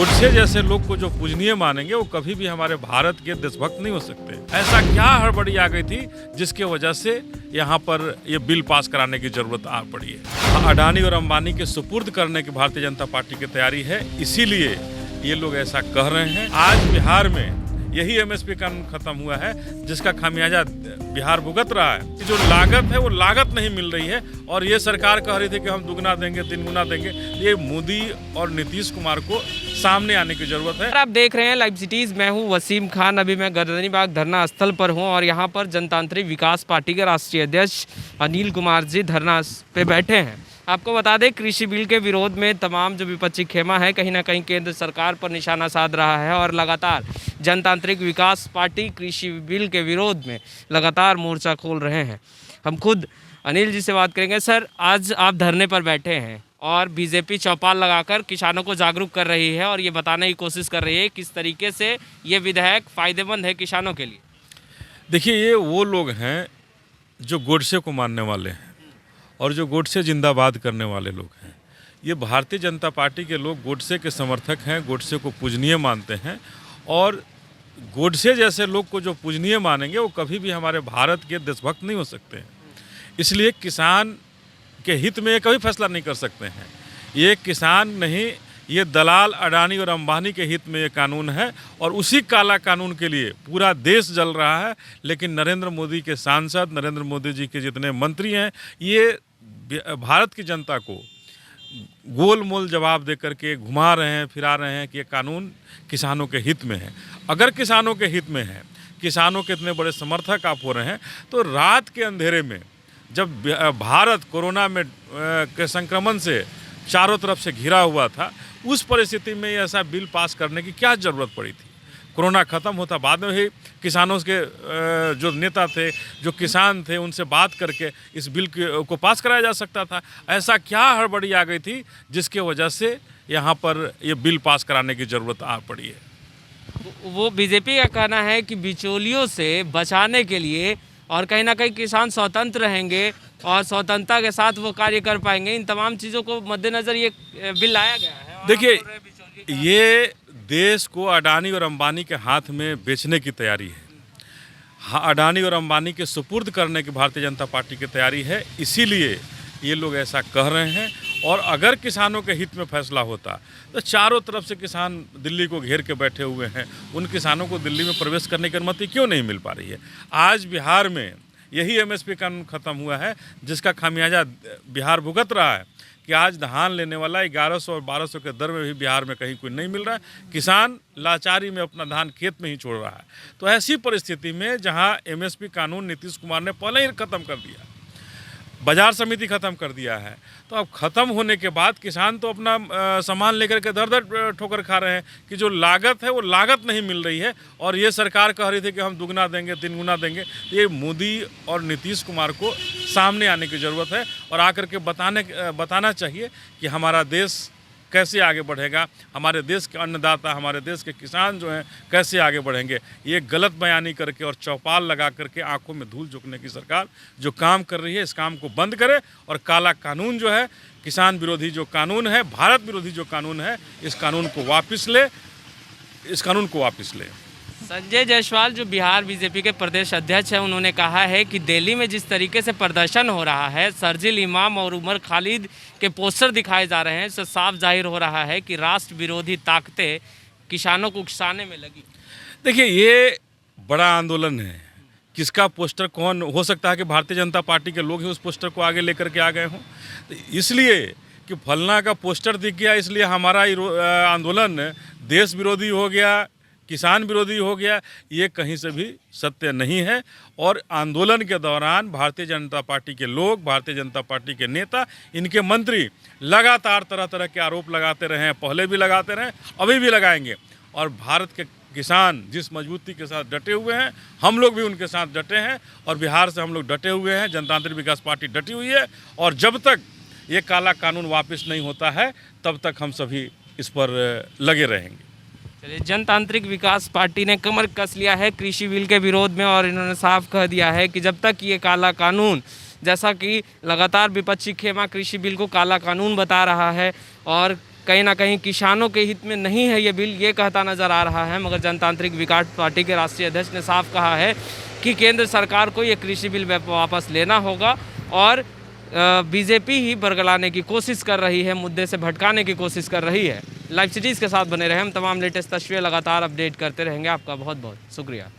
गोडसे जैसे लोग को जो पूजनीय मानेंगे वो कभी भी हमारे भारत के देशभक्त नहीं हो सकते। ऐसा क्या हड़बड़ी आ गई थी जिसके वजह से यहाँ पर ये बिल पास कराने की जरूरत आ पड़ी है। अडानी और अंबानी के सुपुर्द करने की भारतीय जनता पार्टी की तैयारी है, इसीलिए ये लोग ऐसा कह रहे हैं। आज बिहार में यही एमएसपी कानून खत्म हुआ है जिसका खामियाजा बिहार भुगत रहा है। जो लागत है वो लागत नहीं मिल रही है और ये सरकार कह रही थी कि हम दुगना देंगे, तीन गुना देंगे। ये मोदी और नीतीश कुमार को सामने आने की जरूरत है। आप देख रहे हैं लाइव सिटीज, मैं हूं वसीम खान। अभी मैं गर्दनीबाग धरना स्थल पर हूं और यहां पर जनतांत्रिक विकास पार्टी के राष्ट्रीय अध्यक्ष अनिल कुमार जी धरना पे बैठे हैं। आपको बता दें, कृषि बिल के विरोध में तमाम जो विपक्षी खेमा है कहीं ना कहीं केंद्र सरकार पर निशाना साध रहा है और लगातार जनतांत्रिक विकास पार्टी कृषि बिल के विरोध में लगातार मोर्चा खोल रहे हैं। हम खुद अनिल जी से बात करेंगे। सर, आज आप धरने पर बैठे हैं और बीजेपी चौपाल लगाकर किसानों को जागरूक कर रही है और ये बताने की कोशिश कर रही है किस तरीके से ये विधेयक फ़ायदेमंद है किसानों के लिए। देखिए, ये वो लोग हैं जो गोडसे को मानने वाले हैं और जो गोडसे जिंदाबाद करने वाले लोग हैं। ये भारतीय जनता पार्टी के लोग गोडसे के समर्थक हैं, गोडसे को पूजनीय मानते हैं और गोडसे जैसे लोग को जो पूजनीय मानेंगे वो कभी भी हमारे भारत के देशभक्त नहीं हो सकते हैं। इसलिए किसान के हित में ये कभी फैसला नहीं कर सकते हैं। ये किसान नहीं, ये दलाल अडानी और अंबानी के हित में ये कानून है और उसी काला कानून के लिए पूरा देश जल रहा है। लेकिन नरेंद्र मोदी के सांसद, नरेंद्र मोदी जी के जितने मंत्री हैं, ये भारत की जनता को गोल मोल जवाब दे करके घुमा रहे हैं, फिरा रहे हैं कि ये कानून किसानों के हित में है। अगर किसानों के हित में है, किसानों के इतने बड़े समर्थक आप हो रहे हैं, तो रात के अंधेरे में जब भारत कोरोना में के संक्रमण से चारों तरफ से घिरा हुआ था, उस परिस्थिति में ऐसा बिल पास करने की क्या ज़रूरत पड़ी थी? कोरोना ख़त्म होता बाद में ही किसानों के जो नेता थे, जो किसान थे, उनसे बात करके इस बिल को पास कराया जा सकता था। ऐसा क्या हड़बड़ी आ गई थी जिसके वजह से यहाँ पर ये बिल पास कराने की ज़रूरत आ पड़ी है। वो बीजेपी का कहना है कि बिचौलियों से बचाने के लिए और कहीं ना कहीं किसान स्वतंत्र रहेंगे और स्वतंत्रता के साथ वो कार्य कर पाएंगे। इन तमाम चीज़ों को मद्देनज़र ये बिल लाया गया है। देखिए, ये देश को अडानी और अंबानी के हाथ में बेचने की तैयारी है। हाँ, अडानी और अंबानी के सुपुर्द करने की भारतीय जनता पार्टी की तैयारी है, इसीलिए ये लोग ऐसा कह रहे हैं। और अगर किसानों के हित में फैसला होता तो चारों तरफ से किसान दिल्ली को घेर के बैठे हुए हैं, उन किसानों को दिल्ली में प्रवेश करने की अनुमति क्यों नहीं मिल पा रही है? आज बिहार में यही एमएसपी कानून खत्म हुआ है जिसका खामियाजा बिहार भुगत रहा है कि आज धान लेने वाला 1100 और 1200 के दर में भी बिहार में कहीं कोई नहीं मिल रहा है। किसान लाचारी में अपना धान खेत में ही छोड़ रहा है। तो ऐसी परिस्थिति में जहां एमएसपी कानून नीतीश कुमार ने पहले ही खत्म कर दिया, बाजार समिति खत्म कर दिया है, तो अब खत्म होने के बाद किसान तो अपना सामान लेकर के दर दर ठोकर खा रहे हैं कि जो लागत है वो लागत नहीं मिल रही है और ये सरकार कह रही थी कि हम दुगना देंगे, तीन गुना देंगे। ये मोदी और नीतीश कुमार को सामने आने की ज़रूरत है और आकर के बताना चाहिए कि हमारा देश कैसे आगे बढ़ेगा, हमारे देश के अन्नदाता, हमारे देश के किसान जो हैं कैसे आगे बढ़ेंगे। ये गलत बयानी करके और चौपाल लगा करके आंखों में धूल झोंकने की सरकार जो काम कर रही है, इस काम को बंद करे और काला कानून जो है, किसान विरोधी जो कानून है, भारत विरोधी जो कानून है, इस कानून को वापस ले। संजय जायसवाल जो बिहार बीजेपी के प्रदेश अध्यक्ष हैं, उन्होंने कहा है कि दिल्ली में जिस तरीके से प्रदर्शन हो रहा है, शर्जील इमाम और उमर खालिद के पोस्टर दिखाए जा रहे हैं, इससे साफ जाहिर हो रहा है कि राष्ट्र विरोधी ताकतें किसानों को उकसाने में लगी। देखिए, ये बड़ा आंदोलन है। किसका पोस्टर कौन हो सकता है कि भारतीय जनता पार्टी के लोग ही उस पोस्टर को आगे लेकर के आ गए हों। तो इसलिए कि फलना का पोस्टर दिख गया इसलिए हमारा आंदोलन देश विरोधी हो गया, किसान विरोधी हो गया, ये कहीं से भी सत्य नहीं है। और आंदोलन के दौरान भारतीय जनता पार्टी के लोग, भारतीय जनता पार्टी के नेता, इनके मंत्री लगातार तरह तरह के आरोप लगाते रहे हैं, पहले भी लगाते रहे, अभी भी लगाएंगे। और भारत के किसान जिस मजबूती के साथ डटे हुए हैं, हम लोग भी उनके साथ डटे हैं और बिहार से हम लोग डटे हुए हैं। जनतांत्रिक विकास पार्टी डटी हुई है और जब तक ये काला कानून वापस नहीं होता है तब तक हम सभी इस पर लगे रहेंगे। चलिए, जनतांत्रिक विकास पार्टी ने कमर कस लिया है कृषि बिल के विरोध में और इन्होंने साफ कह दिया है कि जब तक ये काला कानून, जैसा कि लगातार विपक्षी खेमा कृषि बिल को काला कानून बता रहा है और कहीं ना कहीं किसानों के हित में नहीं है ये बिल, ये कहता नज़र आ रहा है। मगर जनतांत्रिक विकास पार्टी के राष्ट्रीय अध्यक्ष ने साफ कहा है कि केंद्र सरकार को ये कृषि बिल वापस लेना होगा और बीजेपी ही बरगलाने की कोशिश कर रही है, मुद्दे से भटकाने की कोशिश कर रही है। लाइव सिटीज़ के साथ बने रहे, हम तमाम लेटेस्ट तस्वीरें लगातार अपडेट करते रहेंगे। आपका बहुत बहुत शुक्रिया।